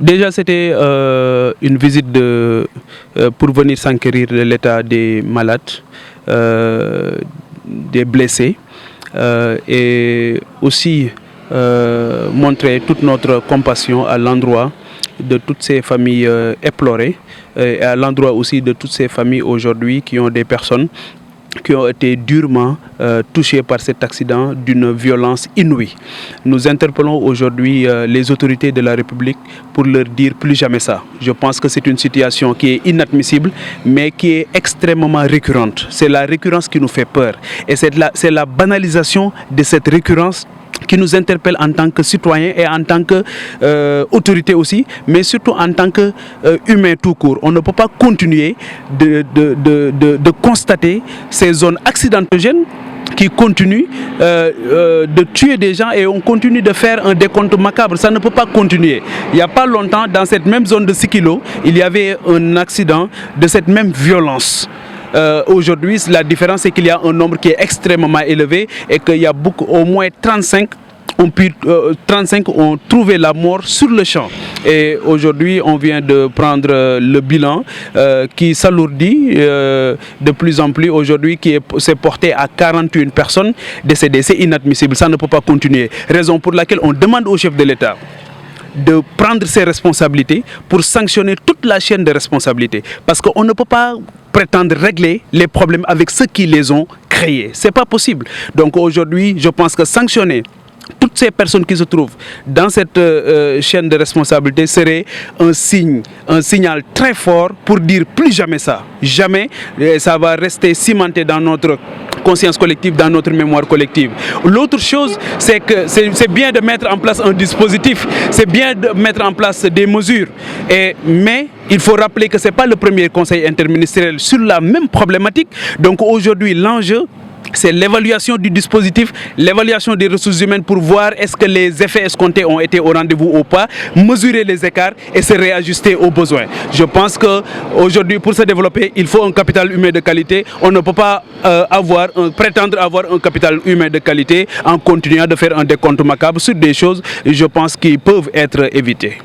Déjà, c'était une visite pour venir s'enquérir de l'état des malades, des blessés, et aussi montrer toute notre compassion à l'endroit de toutes ces familles éplorées, et à l'endroit aussi de toutes ces familles aujourd'hui qui ont des personnes qui ont été durement touchés par cet accident d'une violence inouïe. Nous interpellons aujourd'hui les autorités de la République pour leur dire plus jamais ça. Je pense que c'est une situation qui est inadmissible, mais qui est extrêmement récurrente. C'est la récurrence qui nous fait peur. Et c'est la banalisation de cette récurrence qui nous interpelle en tant que citoyens et en tant qu'autorité aussi, mais surtout en tant qu'humains tout court. On ne peut pas continuer de constater ces zones accidentogènes qui continuent de tuer des gens et on continue de faire un décompte macabre. Ça ne peut pas continuer. Il n'y a pas longtemps, dans cette même zone de Sikilo, il y avait un accident de cette même violence. Aujourd'hui, la différence c'est qu'il y a un nombre qui est extrêmement élevé et qu'il y a au moins 35 ont trouvé la mort sur le champ. Et aujourd'hui, on vient de prendre le bilan qui s'alourdit de plus en plus aujourd'hui, qui s'est porté à 41 personnes décédées. C'est inadmissible, ça ne peut pas continuer. Raison pour laquelle on demande au chef de l'État de prendre ses responsabilités pour sanctionner toute la chaîne de responsabilités. Parce qu'on ne peut pas prétendre régler les problèmes avec ceux qui les ont créés. Ce n'est pas possible. Donc aujourd'hui, je pense que sanctionner toutes ces personnes qui se trouvent dans cette chaîne de responsabilité serait un signal très fort pour dire plus jamais ça. Jamais, ça va rester cimenté dans notre conscience collective, dans notre mémoire collective. L'autre chose, c'est que c'est bien de mettre en place un dispositif, c'est bien de mettre en place des mesures. Mais il faut rappeler que ce n'est pas le premier conseil interministériel sur la même problématique. Donc aujourd'hui, l'enjeu, c'est l'évaluation du dispositif, l'évaluation des ressources humaines pour voir est-ce que les effets escomptés ont été au rendez-vous ou pas, mesurer les écarts et se réajuster aux besoins. Je pense qu'aujourd'hui, pour se développer, il faut un capital humain de qualité. On ne peut pas prétendre avoir un capital humain de qualité en continuant de faire un décompte macabre sur des choses, je pense, qui peuvent être évitées.